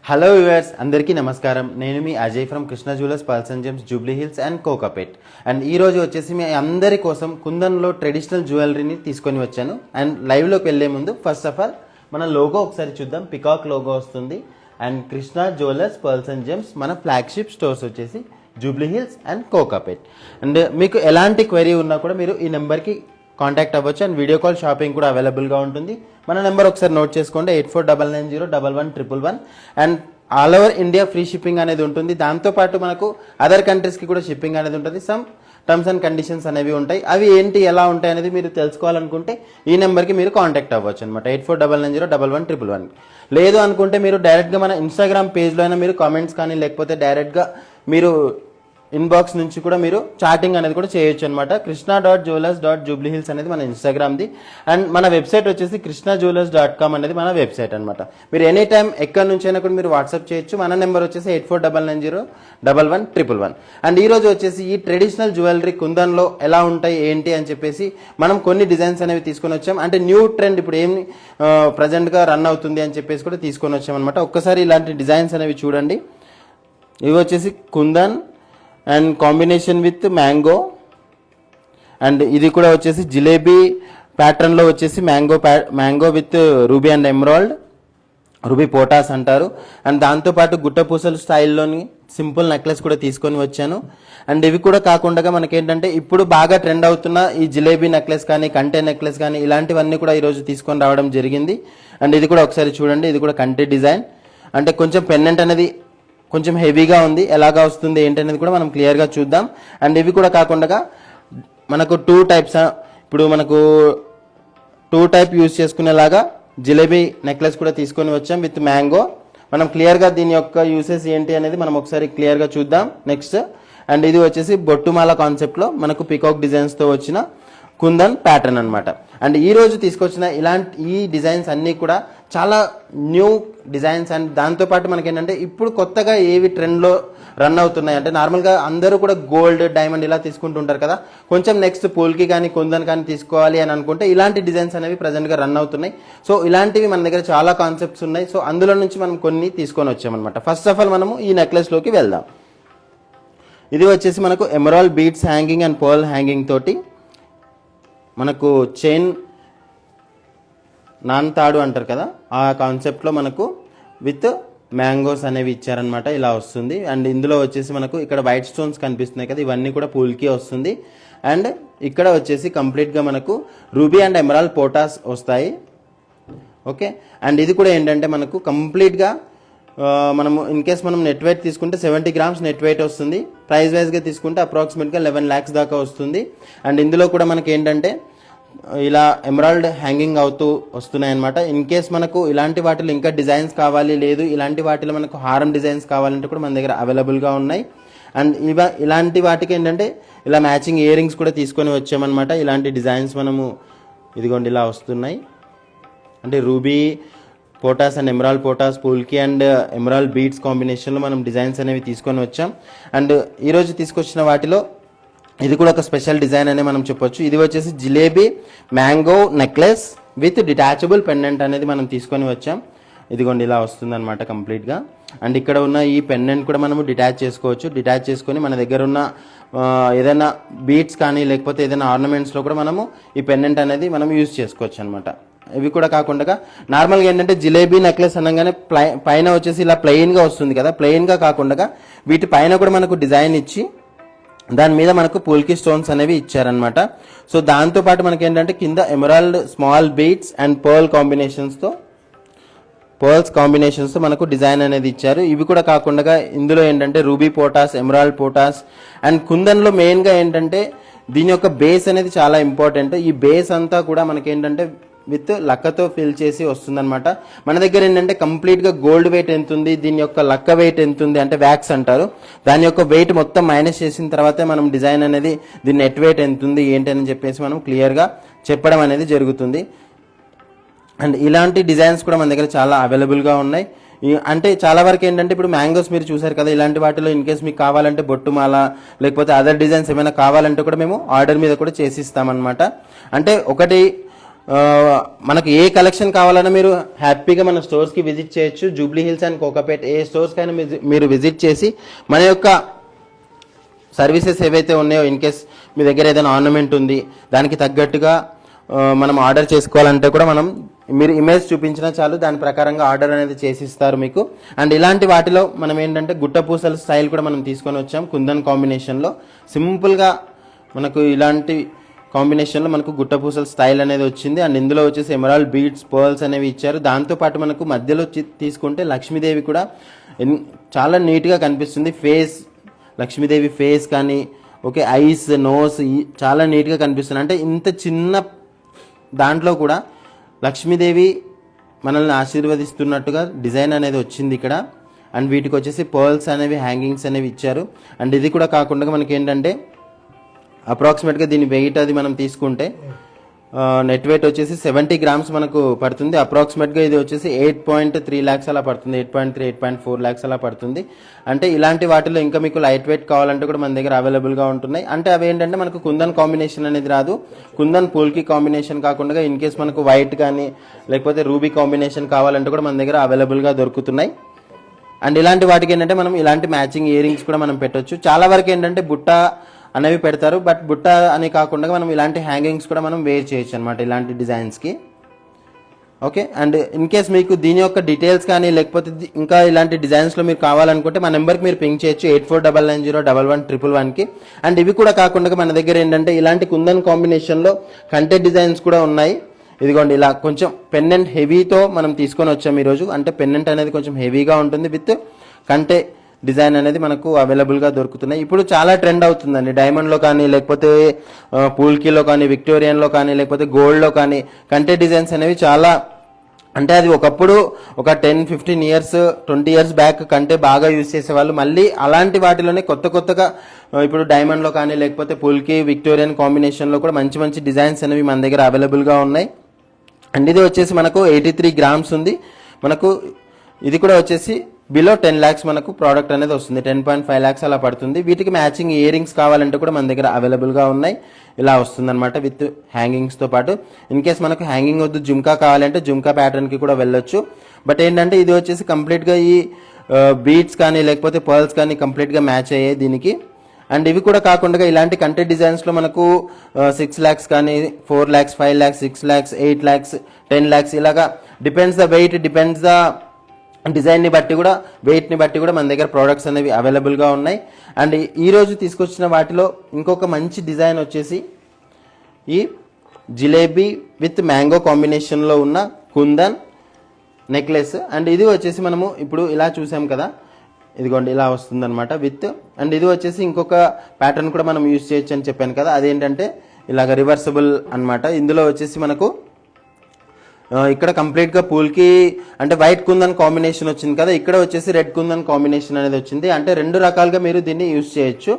Hello viewers, అందరికీ నమస్కారం. నేను మీ Ajay from Krishna jewellers, pearls and gems, Jubilee Hills and Kokapet. And ఈ రోజు వచ్చేసి మీ అందరి కోసం కుందన్లో ట్రెడిషనల్ జ్యువెలరీని తీసుకొని వచ్చాను. అండ్ లైవ్లోకి వెళ్ళే ముందు ఫస్ట్ ఆఫ్ ఆల్ మన లోగో ఒకసారి చూద్దాం. పికాక్ లోగో వస్తుంది. And Krishna jewellers, pearls and gems మన ఫ్లాగ్షిప్ స్టోర్స్ వచ్చేసి జూబ్లీ హిల్స్ అండ్ కోకాపేట్. అండ్ మీకు ఎలాంటి క్వెరీ ఉన్నా కూడా మీరు ఈ నెంబర్కి కాంటాక్ట్ అవ్వచ్చు. అండ్ వీడియో కాల్ షాపింగ్ కూడా అవైలబుల్గా ఉంటుంది. మన నెంబర్ ఒకసారి నోట్ చేసుకోండి, 8499011111. And all over India free shipping అనేది ఉంటుంది. దాంతోపాటు మనకు అదర్ కంట్రీస్కి కూడా షిప్పింగ్ అనేది ఉంటుంది. సమ్ టర్మ్స్ అండ్ కండిషన్స్ అనేవి ఉంటాయి. అవి ఏంటి, ఎలా ఉంటాయి అనేది మీరు తెలుసుకోవాలనుకుంటే ఈ నెంబర్కి మీరు కాంటాక్ట్ అవ్వచ్చు అనమాట, 8499011111. లేదు అనుకుంటే మీరు డైరెక్ట్గా మన ఇన్స్టాగ్రామ్ పేజ్లో అయినా మీరు కామెంట్స్ కానీ లేకపోతే డైరెక్ట్గా మీరు ఇన్బాక్స్ నుంచి కూడా మీరు చాటింగ్ అనేది కూడా చేయొచ్చు అనమాట. krishna.jewellers.jubileehills అనేది మన ఇన్స్టాగ్రామ్ది. అండ్ మన వెబ్సైట్ వచ్చేసి krishnajewellers.com అనేది మన వెబ్సైట్ అనమాట. మీరు ఎనీ టైం ఎక్కడి నుంచి అయినా కూడా మీరు వాట్సాప్ చేయొచ్చు. మన నెంబర్ వచ్చేసి 8499011111. అండ్ ఈ రోజు వచ్చేసి ఈ ట్రెడిషనల్ జ్యువెలరీ కుందన్లో ఎలా ఉంటాయి ఏంటి అని చెప్పేసి మనం కొన్ని డిజైన్స్ అనేవి తీసుకొని వచ్చాం. అంటే న్యూ ట్రెండ్ ఇప్పుడు ఏమి ప్రజెంట్గా రన్ అవుతుంది అని చెప్పేసి కూడా తీసుకొని వచ్చాం అనమాట. ఒక్కసారి ఇలాంటి డిజైన్స్ అనేవి చూడండి. ఇవి వచ్చేసి kundan and combination with mango. And ఇది కూడా వచ్చేసి జిలేబీ ప్యాటర్న్లో వచ్చేసి mango with ruby and emerald, ruby పోటాస్ అంటారు. అండ్ దాంతోపాటు గుట్టపూసలు స్టైల్లోని సింపుల్ నెక్లెస్ కూడా తీసుకొని వచ్చాను. అండ్ ఇవి కూడా కాకుండా మనకేంటంటే ఇప్పుడు బాగా ట్రెండ్ అవుతున్న ఈ జిలేబీ నెక్లెస్ కానీ కంటే నెక్లెస్ కానీ ఇలాంటివన్నీ కూడా ఈరోజు తీసుకొని రావడం జరిగింది. అండ్ ఇది కూడా ఒకసారి చూడండి, ఇది కూడా కంటే డిజైన్. అంటే కొంచెం పెండెంట్ అనేది కొంచెం హెవీగా ఉంది, ఎలాగా వస్తుంది ఏంటనేది కూడా మనం క్లియర్గా చూద్దాం. అండ్ ఇవి కూడా కాకుండా మనకు టూ టైప్స్, ఇప్పుడు మనకు టూ టైప్ యూజ్ చేసుకునేలాగా జిలేబీ నెక్లెస్ కూడా తీసుకొని వచ్చాం విత్ మ్యాంగో. మనం క్లియర్గా దీని యొక్క యూసెస్ ఏంటి అనేది మనం ఒకసారి క్లియర్గా చూద్దాం నెక్స్ట్. అండ్ ఇది వచ్చేసి బొట్టుమాల కాన్సెప్ట్లో మనకు పికాక్ డిజైన్స్తో వచ్చిన కుందన్ ప్యాటర్న్ అనమాట. అండ్ ఈ రోజు తీసుకొచ్చిన ఈ డిజైన్స్ అన్నీ కూడా చాలా న్యూ డిజైన్స్. అండ్ దాంతోపాటు మనకేంటంటే ఇప్పుడు కొత్తగా ఏవి ట్రెండ్లో రన్ అవుతున్నాయి అంటే నార్మల్గా అందరూ కూడా గోల్డ్, డైమండ్ ఇలా తీసుకుంటుంటారు కదా. కొంచెం నెక్స్ట్ పూల్కి కానీ కుందన్ కానీ తీసుకోవాలి అని అనుకుంటే ఇలాంటి డిజైన్స్ అనేవి ప్రజెంట్గా రన్ అవుతున్నాయి. సో ఇలాంటివి మన దగ్గర చాలా కాన్సెప్ట్స్ ఉన్నాయి. సో అందులో నుంచి మనం కొన్ని తీసుకొని వచ్చామన్నమాట. ఫస్ట్ ఆఫ్ ఆల్ మనము ఈ నెక్లెస్లోకి వెళ్దాం. ఇది వచ్చేసి మనకు emerald beads hanging and pearl hanging తోటి మనకు చైన్ నాన్తాడు అంటారు కదా, ఆ కాన్సెప్ట్లో మనకు విత్ మ్యాంగోస్ అనేవి ఇచ్చారనమాట. ఇలా వస్తుంది. అండ్ ఇందులో వచ్చేసి మనకు ఇక్కడ వైట్ స్టోన్స్ కనిపిస్తున్నాయి కదా, ఇవన్నీ కూడా పూల్కి వస్తుంది. అండ్ ఇక్కడ వచ్చేసి కంప్లీట్గా మనకు రూబీ అండ్ ఎమరాల్డ్ పోటాస్ వస్తాయి. ఓకే. అండ్ ఇది కూడా ఏంటంటే మనకు కంప్లీట్గా మనము ఇన్ కేస్ మనం నెట్ వెయిట్ తీసుకుంటే 70 grams నెట్ వెయిట్ వస్తుంది. ప్రైస్ వైజ్గా తీసుకుంటే అప్రాక్సిమేట్గా 11 lakhs దాకా వస్తుంది. అండ్ ఇందులో కూడా మనకి ఏంటంటే ఇలా ఎమరాల్డ్ హ్యాంగింగ్ అవుతూ వస్తున్నాయి అనమాట. ఇన్ కేస్ మనకు ఇలాంటి వాటిలో ఇంకా డిజైన్స్ కావాలి, లేదు ఇలాంటి వాటిలో మనకు హారం డిజైన్స్ కావాలంటే కూడా మన దగ్గర అవైలబుల్గా ఉన్నాయి. అండ్ ఇలాంటి వాటికి ఏంటంటే ఇలా మ్యాచింగ్ ఇయర్ రింగ్స్ కూడా తీసుకొని వచ్చామన్నమాట. ఇలాంటి డిజైన్స్ మనము ఇదిగోండి ఇలా వస్తున్నాయి. అంటే రూబీ పోటాస్ అండ్ ఎమరాల్డ్ పోటాస్, పూల్కి అండ్ ఎమరాల్డ్ బీడ్స్ కాంబినేషన్లో మనం డిజైన్స్ అనేవి తీసుకొని వచ్చాం. అండ్ ఈరోజు తీసుకొచ్చిన వాటిలో ఇది కూడా ఒక స్పెషల్ డిజైన్ అనే మనం చెప్పొచ్చు. ఇది వచ్చేసి jalebi mango necklace with detachable pendant అనేది మనం తీసుకొని వచ్చాం. ఇదిగోండి ఇలా వస్తుంది అనమాట కంప్లీట్గా. అండ్ ఇక్కడ ఉన్న ఈ పెండెంట్ కూడా మనము డిటాచ్ చేసుకోవచ్చు. డిటాచ్ చేసుకొని మన దగ్గర ఉన్న ఏదైనా బీడ్స్ కానీ లేకపోతే ఏదైనా ఆర్నమెంట్స్లో కూడా మనము ఈ పెండెంట్ అనేది మనం యూజ్ చేసుకోవచ్చు అనమాట. ఇవి కూడా కాకుండా నార్మల్గా ఏంటంటే జిలేబీ నెక్లెస్ అనగానే పైన వచ్చేసి ఇలా ప్లెయిన్గా వస్తుంది కదా, ప్లెయిన్గా కాకుండా వీటి పైన కూడా మనకు డిజైన్ ఇచ్చి దాని మీద మనకు పూల్కి స్టోన్స్ అనేవి ఇచ్చారనమాట. సో దాంతోపాటు మనకి ఏంటంటే కింద emerald small beads and pearls కాంబినేషన్స్తో మనకు డిజైన్ అనేది ఇచ్చారు. ఇవి కూడా కాకుండా ఇందులో ఏంటంటే రూబీ పోటాస్, ఎమరాల్డ్ పోటాస్ అండ్ కుందన్లో మెయిన్గా ఏంటంటే దీని యొక్క బేస్ అనేది చాలా ఇంపార్టెంట్. ఈ బేస్ అంతా కూడా మనకి ఏంటంటే విత్ లక్కతో ఫిల్ చేసి వస్తుందన్నమాట. మన దగ్గర ఏంటంటే కంప్లీట్గా గోల్డ్ వెయిట్ ఎంత ఉంది, దీని యొక్క లక్క వెయిట్ ఎంత ఉంది అంటే వ్యాక్స్ అంటారు, దాని యొక్క వెయిట్ మొత్తం మైనస్ చేసిన తర్వాతే మనం డిజైన్ అనేది దీని నెట్ వెయిట్ ఎంత ఉంది ఏంటి అని చెప్పేసి మనం క్లియర్గా చెప్పడం అనేది జరుగుతుంది. అండ్ ఇలాంటి డిజైన్స్ కూడా మన దగ్గర చాలా అవైలబుల్గా ఉన్నాయి. అంటే చాలా వరకు ఏంటంటే ఇప్పుడు మ్యాంగోస్ మీరు చూసారు కదా, ఇలాంటి వాటిలో ఇన్ కేస్ మీకు కావాలంటే బొట్టుమాల లేకపోతే అదర్ డిజైన్స్ ఏమైనా కావాలంటే కూడా మేము ఆర్డర్ మీద కూడా చేసి ఇస్తామన్నమాట. అంటే ఒకటి మనకు ఏ కలెక్షన్ కావాలన్నా మీరు హ్యాపీగా మన స్టోర్స్కి విజిట్ చేయొచ్చు. జూబ్లీ హిల్స్ అండ్ కోకాపేట్ ఏ స్టోర్స్కైనా మీరు విజిట్ చేసి మన యొక్క సర్వీసెస్ ఏవైతే ఉన్నాయో, ఇన్ కేస్ మీ దగ్గర ఏదైనా ఆర్నమెంట్ ఉంది దానికి తగ్గట్టుగా మనం ఆర్డర్ చేసుకోవాలంటే కూడా మీరు ఇమేజ్ చూపించినా చాలు, దాని ప్రకారంగా ఆర్డర్ అనేది చేసిస్తారు మీకు. అండ్ ఇలాంటి వాటిలో మనం ఏంటంటే గుట్టపూసల స్టైల్ కూడా మనం తీసుకొని వచ్చాం కుందన్ కాంబినేషన్లో. సింపుల్గా మనకు ఇలాంటి కాంబినేషన్లో మనకు గుట్టపూసల స్టైల్ అనేది వచ్చింది. అండ్ ఇందులో వచ్చేసి ఎమరాల్డ్ బీడ్స్, పర్ల్స్ అనేవి ఇచ్చారు. దాంతోపాటు మనకు మధ్యలో తీసుకుంటే లక్ష్మీదేవి కూడా చాలా నీట్గా కనిపిస్తుంది. లక్ష్మీదేవి ఫేస్ కానీ ఓకే, ఐస్, నోస్ చాలా నీట్గా కనిపిస్తుంది. అంటే ఇంత చిన్న దాంట్లో కూడా లక్ష్మీదేవి మనల్ని ఆశీర్వదిస్తున్నట్టుగా డిజైన్ అనేది వచ్చింది ఇక్కడ. అండ్ వీటికి వచ్చేసి పర్ల్స్ అనేవి, హ్యాంగింగ్స్ అనేవి ఇచ్చారు. అండ్ ఇది కూడా కాకుండా మనకి ఏంటంటే అప్రాక్సిమేట్గా దీని వెయిట్ అది మనం తీసుకుంటే నెట్ వెయిట్ వచ్చేసి 70 grams మనకు పడుతుంది. అప్రాక్సిమేట్గా ఇది వచ్చేసి 8.3 lakhs అలా పడుతుంది, 8.3, 8.4 lakhs అలా పడుతుంది. అంటే ఇలాంటి వాటిలో ఇంకా మీకు లైట్ వెయిట్ కావాలంటే కూడా మన దగ్గర అవైలబుల్గా ఉంటున్నాయి. అంటే అవి ఏంటంటే మనకు కుందన్ కాంబినేషన్ అనేది రాదు. కుందన్ పూల్కి కాంబినేషన్ కాకుండా ఇన్ కేస్ మనకు వైట్ కానీ లేకపోతే రూబీ కాంబినేషన్ కావాలంటే కూడా మన దగ్గర అవైలబుల్గా దొరుకుతున్నాయి. అండ్ ఇలాంటి వాటికి ఏంటంటే మనం ఇలాంటి మ్యాచింగ్ ఇయర్ రింగ్స్ కూడా మనం పెట్టొచ్చు. చాలా వరకు ఏంటంటే బుట్ట అనేవి పెడతారు, బట్ బుట్ట అని కాకుండా మనం ఇలాంటి హ్యాంగింగ్స్ కూడా మనం వేర్ చేయొచ్చు అనమాట ఇలాంటి డిజైన్స్కి. ఓకే, అండ్ ఇన్ కేస్ మీకు దీని యొక్క డీటెయిల్స్ కానీ లేకపోతే ఇంకా ఇలాంటి డిజైన్స్లో మీరు కావాలనుకుంటే మా నెంబర్కి మీరు పింక్ చేయొచ్చు 8499011111కి. అండ్ ఇవి కూడా కాకుండా మన దగ్గర ఏంటంటే ఇలాంటి కుందన్ కాంబినేషన్లో కంటె డిజైన్స్ కూడా ఉన్నాయి. ఇదిగోండి ఇలా కొంచెం పెన్నెంట్ హెవీతో మనం తీసుకొని వచ్చాము ఈరోజు. అంటే పెన్నెంట్ అనేది కొంచెం హెవీగా ఉంటుంది విత్ కంటె డిజైన్ అనేది మనకు అవైలబుల్గా దొరుకుతున్నాయి. ఇప్పుడు చాలా ట్రెండ్ అవుతుందండి డైమండ్లో కానీ లేకపోతే పూల్కీలో కానీ విక్టోరియన్లో కానీ లేకపోతే గోల్డ్లో కానీ కంటె డిజైన్స్ అనేవి చాలా, అంటే అది ఒకప్పుడు ఒక 10-15 years 20 years బ్యాక్ కంటే బాగా యూజ్ చేసేవాళ్ళు. మళ్ళీ అలాంటి వాటిలోనే కొత్తగా ఇప్పుడు డైమండ్లో కానీ లేకపోతే పూల్కీ విక్టోరియన్ కాంబినేషన్లో కూడా మంచి మంచి డిజైన్స్ అనేవి మన దగ్గర అవైలబుల్గా ఉన్నాయి. అండ్ ఇది వచ్చేసి మనకు 83 grams ఉంది. మనకు ఇది కూడా వచ్చేసి బిలో 10 lakhs మనకు ప్రోడక్ట్ అనేది వస్తుంది, 10.5 lakhs అలా పడుతుంది. వీటికి మ్యాచింగ్ ఇయర్ రింగ్స్ కావాలంటే కూడా మన దగ్గర అవైలబుల్గా ఉన్నాయి. ఇలా వస్తుందన్నమాట విత్ హ్యాంగింగ్స్తో పాటు. ఇన్ కేస్ మనకు హ్యాంగింగ్ వద్దు, జుమ్కా కావాలంటే జుమ్కా ప్యాటర్న్కి కూడా వెళ్ళొచ్చు. బట్ ఏంటంటే ఇది వచ్చేసి కంప్లీట్గా ఈ బీడ్స్ కానీ లేకపోతే పర్ల్స్ కానీ కంప్లీట్గా మ్యాచ్ అయ్యాయి దీనికి. అండ్ ఇవి కూడా కాకుండా ఇలాంటి కంటెంట్ డిజైన్స్లో మనకు 6 lakhs కానీ 4 lakhs, 5 lakhs, 6 lakhs, 8 lakhs, 10 lakhs ఇలాగా depends the weight, depends the డిజైన్ని బట్టి కూడా, వెయిట్ని బట్టి కూడా మన దగ్గర ప్రోడక్ట్స్ అనేవి అవైలబుల్గా ఉన్నాయి. అండ్ ఈరోజు తీసుకొచ్చిన వాటిలో ఇంకొక మంచి డిజైన్ వచ్చేసి ఈ జిలేబీ విత్ మ్యాంగో కాంబినేషన్లో ఉన్న కుందన్ నెక్లెస్. అండ్ ఇది వచ్చేసి మనము ఇప్పుడు ఇలా చూసాం కదా, ఇదిగోండి ఇలా వస్తుందన్నమాట విత్. అండ్ ఇది వచ్చేసి ఇంకొక ప్యాటర్న్ కూడా మనం యూజ్ చేయొచ్చు అని చెప్పాను కదా, అదేంటంటే ఇలాగ రివర్సబుల్ అన్నమాట. ఇందులో వచ్చేసి మనకు ఇక్కడ కంప్లీట్గా పూల్కి అంటే వైట్ కుందన్ కాంబినేషన్ వచ్చింది కదా, ఇక్కడ వచ్చేసి రెడ్ కుందన్ కాంబినేషన్ అనేది వచ్చింది. అంటే రెండు రకాలుగా మీరు దీన్ని యూజ్ చేయొచ్చు.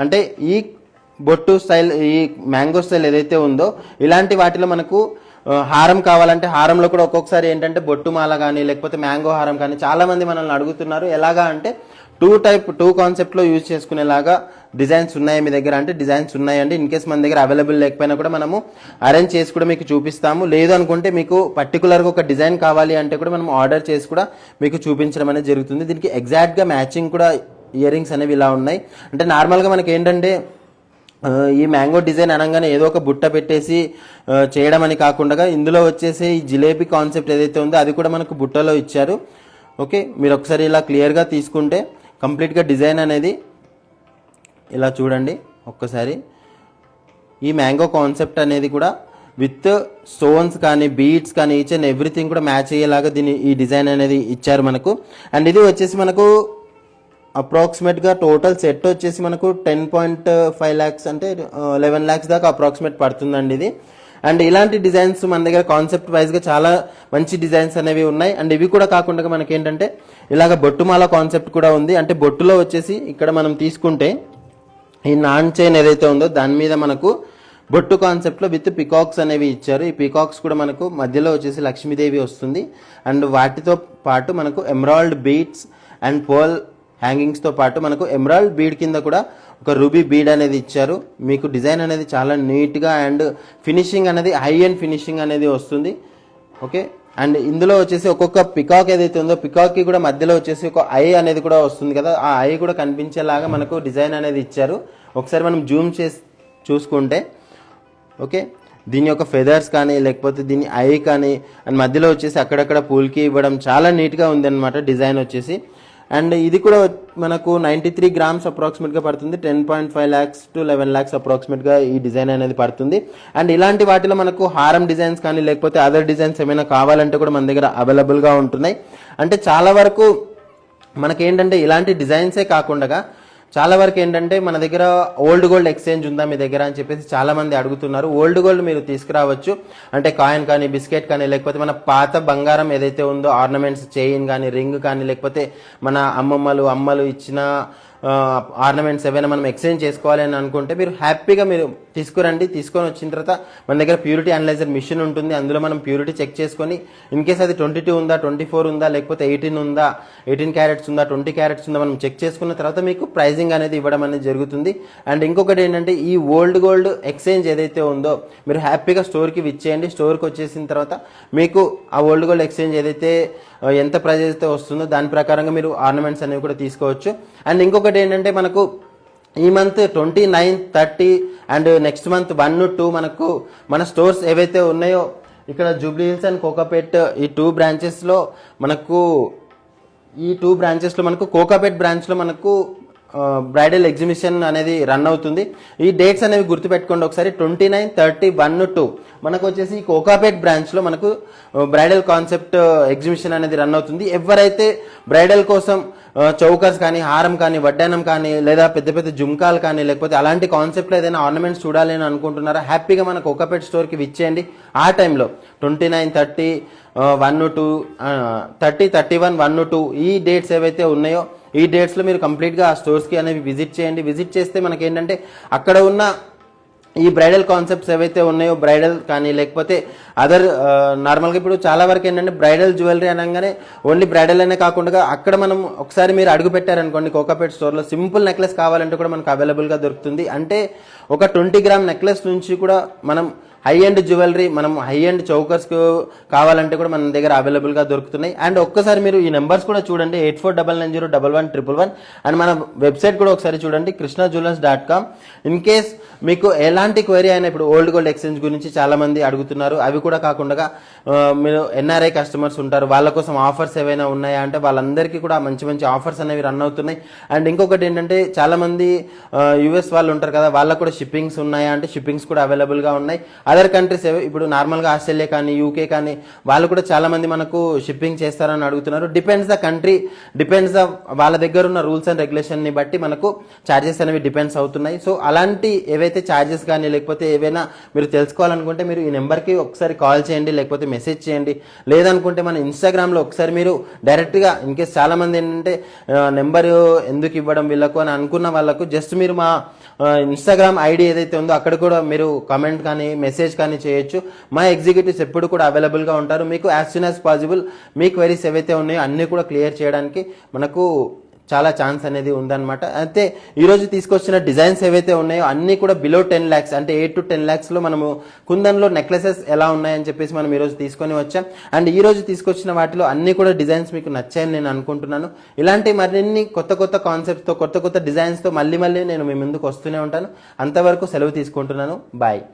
అంటే ఈ బొట్టు స్టైల్, ఈ మ్యాంగో స్టైల్ ఏదైతే ఉందో ఇలాంటి వాటిలో మనకు హారం కావాలంటే హారంలో కూడా ఒక్కొక్కసారి ఏంటంటే బొట్టు మాల కానీ లేకపోతే మ్యాంగో హారం కానీ చాలా మంది మనల్ని అడుగుతున్నారు. ఎలాగా అంటే టూ కాన్సెప్ట్లో యూజ్ చేసుకునేలాగా డిజైన్స్ ఉన్నాయి మీ దగ్గర అంటే డిజైన్స్ ఉన్నాయండి. ఇన్ కేస్ మన దగ్గర అవైలబుల్ లేకపోయినా కూడా మనము అరేంజ్ చేసి కూడా మీకు చూపిస్తాము. లేదు అనుకుంటే మీకు పర్టికులర్గా ఒక డిజైన్ కావాలి అంటే కూడా మనం ఆర్డర్ చేసి కూడా మీకు చూపించడం అనేది జరుగుతుంది. దీనికి ఎగ్జాక్ట్గా మ్యాచింగ్ కూడా ఇయర్ రింగ్స్ అనేవి ఇలా ఉన్నాయి. అంటే నార్మల్గా మనకి ఏంటంటే ఈ మ్యాంగో డిజైన్ అనగానే ఏదో ఒక బుట్ట పెట్టేసి చేయడం అని కాకుండా ఇందులో వచ్చేసి ఈ జిలేబీ కాన్సెప్ట్ ఏదైతే ఉందో అది కూడా మనకు బుట్టలో ఇచ్చారు. ఓకే, మీరు ఒకసారి ఇలా క్లియర్గా తీసుకుంటే కంప్లీట్గా డిజైన్ అనేది ఇలా చూడండి ఒక్కసారి. ఈ మ్యాంగో కాన్సెప్ట్ అనేది కూడా విత్ స్టోన్స్ కానీ బీడ్స్ కానీ ఈచ్ అండ్ ఎవ్రీథింగ్ కూడా మ్యాచ్ అయ్యేలాగా ఈ డిజైన్ అనేది ఇచ్చారు మనకు. అండ్ ఇది వచ్చేసి మనకు అప్రాక్సిమేట్గా టోటల్ సెట్ వచ్చేసి మనకు 10.5 lakhs అంటే 11 lakhs దాకా అప్రాక్సిమేట్ పడుతుందండి ఇది. అండ్ ఇలాంటి డిజైన్స్ మన దగ్గర కాన్సెప్ట్ వైజ్గా చాలా మంచి డిజైన్స్ అనేవి ఉన్నాయి. అండ్ ఇవి కూడా కాకుండా మనకి ఏంటంటే ఇలాగ బొట్టుమాల కాన్సెప్ట్ కూడా ఉంది. అంటే బొట్టులో వచ్చేసి ఇక్కడ మనం తీసుకుంటే ఈ నాన్ చైన్ ఏదైతే ఉందో దాని మీద మనకు బొట్టు కాన్సెప్ట్లో విత్ పికాక్స్ అనేవి ఇచ్చారు. ఈ పికాక్స్ కూడా మనకు మధ్యలో వచ్చేసి లక్ష్మీదేవి వస్తుంది. అండ్ వాటితో పాటు మనకు ఎమరాల్డ్ బీడ్స్ అండ్ పర్ల్ హ్యాంగింగ్స్తో పాటు మనకు ఎమరాల్డ్ బీడ్ కింద కూడా ఒక రూబీ బీడ్ అనేది ఇచ్చారు. మీకు డిజైన్ అనేది చాలా నీట్గా అండ్ ఫినిషింగ్ అనేది హై అండ్ ఫినిషింగ్ అనేది వస్తుంది. ఓకే, అండ్ ఇందులో వచ్చేసి ఒక్కొక్క పికాక్ ఏదైతే ఉందో పికాక్కి కూడా మధ్యలో వచ్చేసి ఒక ఐ అనేది కూడా వస్తుంది కదా, ఆ ఐ కూడా కనిపించేలాగా మనకు డిజైన్ అనేది ఇచ్చారు. ఒకసారి మనం జూమ్ చేసి చూసుకుంటే ఓకే, దీని యొక్క ఫెదర్స్ కానీ లేకపోతే దీని ఐ కానీ అండ్ మధ్యలో వచ్చేసి అక్కడక్కడ పూల్కి ఇవ్వడం చాలా నీట్గా ఉందన్నమాట డిజైన్ వచ్చేసి. అండ్ ఇది కూడా మనకు 93 grams అప్రాక్సిమేట్గా పడుతుంది. 10.5 lakhs to 11 lakhs అప్రాక్సిమేట్గా ఈ డిజైన్ అనేది పడుతుంది. అండ్ ఇలాంటి వాటిలో మనకు హారం డిజైన్స్ కానీ లేకపోతే అదర్ డిజైన్స్ ఏమైనా కావాలంటే కూడా మన దగ్గర అవైలబుల్గా ఉంటున్నాయి. అంటే చాలా వరకు మనకేంటంటే ఇలాంటి డిజైన్సే కాకుండా చాలా వరకు ఏంటంటే మన దగ్గర ఓల్డ్ గోల్డ్ ఎక్స్చేంజ్ ఉందా మీ దగ్గర అని చెప్పేసి చాలా మంది అడుగుతున్నారు. ఓల్డ్ గోల్డ్ మీరు తీసుకురావచ్చు, అంటే కాయిన్ కానీ బిస్కెట్ కానీ లేకపోతే మన పాత బంగారం ఏదైతే ఉందో ఆర్నమెంట్స్, చైన్ కానీ రింగ్ కానీ లేకపోతే మన అమ్మలు ఇచ్చిన ఆర్నమెంట్స్ ఏవైనా మనం ఎక్స్చేంజ్ చేసుకోవాలి అని అనుకుంటే మీరు హ్యాపీగా మీరు తీసుకురండి. తీసుకొని వచ్చిన తర్వాత మన దగ్గర ప్యూరిటీ అనలైజర్ మిషన్ ఉంటుంది. అందులో మనం ప్యూరిటీ చెక్ చేసుకొని ఇన్ కేస్ అది 22 ఉందా, 24 ఉందా, లేకపోతే 18 ఉందా, 18 క్యారెట్స్ ఉందా, 20 క్యారెట్స్ ఉందా మనం చెక్ చేసుకున్న తర్వాత మీకు ప్రైజింగ్ అనేది ఇవ్వడం అనేది జరుగుతుంది. అండ్ ఇంకొకటి ఏంటంటే ఈ ఓల్డ్ గోల్డ్ ఎక్స్చేంజ్ ఏదైతే ఉందో మీరు హ్యాపీగా స్టోర్కి విచ్చేయండి. స్టోర్కి వచ్చేసిన తర్వాత మీకు ఆ ఓల్డ్ గోల్డ్ ఎక్స్చేంజ్ ఏదైతే ఎంత ప్రైజ్ అయితే వస్తుందో దాని ప్రకారంగా మీరు ఆర్నమెంట్స్ అనేవి కూడా తీసుకోవచ్చు. అండ్ ఇంకొకటి ఏంటంటే మనకు ఈ మంత్ 29, 30 అండ్ నెక్స్ట్ మంత్ 1, 2 మనకు మన స్టోర్స్ ఏవైతే ఉన్నాయో ఇక్కడ జూబ్లీ హిల్స్ అండ్ కోకాపేట్ ఈ 2 బ్రాంచెస్లో మనకు కోకాపేట్ బ్రాంచ్లో మనకు బ్రైడల్ ఎగ్జిబిషన్ అనేది రన్ అవుతుంది. ఈ డేట్స్ అనేవి గుర్తుపెట్టుకోండి ఒకసారి. 29, 30, 1, 2 మనకు వచ్చేసి కోకాపేట్ బ్రాంచ్లో మనకు బ్రైడల్ కాన్సెప్ట్ ఎగ్జిబిషన్ అనేది రన్ అవుతుంది. ఎవరైతే బ్రైడల్ కోసం చౌకర్స్ కానీ, హారం కానీ, వడ్డానం కానీ లేదా పెద్ద పెద్ద జుమ్కాలు కానీ లేకపోతే అలాంటి కాన్సెప్ట్లో ఏదైనా ఆర్నమెంట్స్ చూడాలి అని అనుకుంటున్నారా, హ్యాపీగా మన కోకాపేట్ స్టోర్కి విచ్చేయండి. ఆ టైంలో 29, 30, 1, 2, 30, 31, 1, 2 ఈ డేట్స్ ఏవైతే ఉన్నాయో ఈ డేట్స్లో మీరు కంప్లీట్గా ఆ స్టోర్స్కి అనేవి విజిట్ చేయండి. విజిట్ చేస్తే మనకేంటంటే అక్కడ ఉన్న ఈ బ్రైడల్ కాన్సెప్ట్స్ ఏవైతే ఉన్నాయో బ్రైడల్ కానీ లేకపోతే అదర్ నార్మల్గా ఇప్పుడు చాలా వరకు ఏంటంటే బ్రైడల్ జ్యువెలరీ అనగానే ఓన్లీ బ్రైడల్ అనే కాకుండా అక్కడ మనం ఒకసారి మీరు అడుగు పెట్టారనుకోండి కోకాపేట్ స్టోర్లో సింపుల్ నెక్లెస్ కావాలంటే కూడా మనకు అవైలబుల్గా దొరుకుతుంది. అంటే ఒక 20 గ్రామ్ నెక్లెస్ నుంచి కూడా మనం హై ఎండ్ జ్యువెలరీ, మనం హై ఎండ్ చౌకర్స్ కావాలంటే కూడా మన దగ్గర అవైలబుల్గా దొరుకుతున్నాయి. అండ్ ఒక్కసారి మీరు ఈ నెంబర్స్ కూడా చూడండి 8499011111 అండ్ మన వెబ్సైట్ కూడా ఒకసారి చూడండి krishnajewellers.com. ఇన్ కేస్ మీకు ఎలాంటి క్వైరీ అయినా ఇప్పుడు ఓల్డ్ గోల్డ్ ఎక్స్చేంజ్ గురించి చాలా మంది అడుగుతున్నారు. అవి కూడా కాకుండా మీరు ఎన్ఆర్ఐ కస్టమర్స్ ఉంటారు, వాళ్ళ కోసం ఆఫర్స్ ఏవైనా ఉన్నాయా అంటే వాళ్ళందరికీ కూడా మంచి మంచి ఆఫర్స్ అనేవి రన్ అవుతున్నాయి. అండ్ ఇంకొకటి ఏంటంటే చాలా మంది యుఎస్ వాళ్ళు ఉంటారు కదా, వాళ్ళకు కూడా షిప్పింగ్స్ ఉన్నాయా అంటే షిప్పింగ్స్ కూడా అవైలబుల్గా ఉన్నాయి. అదర్ కంట్రీస్ ఇప్పుడు నార్మల్గా ఆస్ట్రేలియా కానీ యూకే కానీ వాళ్ళు కూడా చాలా మంది మనకు షిప్పింగ్ చేస్తారని అడుగుతున్నారు. Depends the country, depends the వాళ్ళ దగ్గర ఉన్న రూల్స్ అండ్ రెగ్యులేషన్ని బట్టి మనకు ఛార్జెస్ అనేవి డిపెండ్స్ అవుతున్నాయి. సో అలాంటి ఏవైతే ఛార్జెస్ కానీ లేకపోతే ఏవైనా మీరు తెలుసుకోవాలనుకుంటే మీరు ఈ నెంబర్కి ఒకసారి కాల్ చేయండి లేకపోతే మెసేజ్ చేయండి. లేదనుకుంటే మన ఇన్స్టాగ్రామ్లో ఒకసారి మీరు డైరెక్ట్గా ఇన్ కేస్ చాలా మంది ఏంటంటే నెంబరు ఎందుకు ఇవ్వడం వీళ్ళకు అని అనుకున్న వాళ్ళకు జస్ట్ మీరు మా ఇన్స్టాగ్రామ్ ఐడి ఏదైతే ఉందో అక్కడ కూడా మీరు కమెంట్ కానీ మెసేజ్ కానీ చేయొచ్చు. మా ఎగ్జిక్యూటివ్స్ ఎప్పుడు కూడా అవైలబుల్గా ఉంటారు. మీకు యాజ్ సూన్ యాజ్ పాసిబుల్ మీ క్వైరీస్ ఏవైతే ఉన్నాయో అన్నీ కూడా క్లియర్ చేయడానికి మనకు చాలా ఛాన్స్ అనేది ఉందన్నమాట. అయితే ఈరోజు తీసుకొచ్చిన డిజైన్స్ ఏవైతే ఉన్నాయో అన్నీ కూడా బిలో 10 lakhs అంటే 8 to 10 lakhsలో మనము కుందన్లో నెక్లెసెస్ ఎలా ఉన్నాయని చెప్పేసి మనం ఈరోజు తీసుకొని వచ్చాం. అండ్ ఈరోజు తీసుకొచ్చిన వాటిలో అన్నీ కూడా డిజైన్స్ మీకు నచ్చాయని నేను అనుకుంటున్నాను. ఇలాంటి మరిన్ని కొత్త కొత్త కాన్సెప్ట్స్తో కొత్త కొత్త డిజైన్స్తో మళ్ళీ నేను మీ ముందుకు వస్తూనే ఉంటాను. అంతవరకు సెలవు తీసుకుంటున్నాను. బాయ్.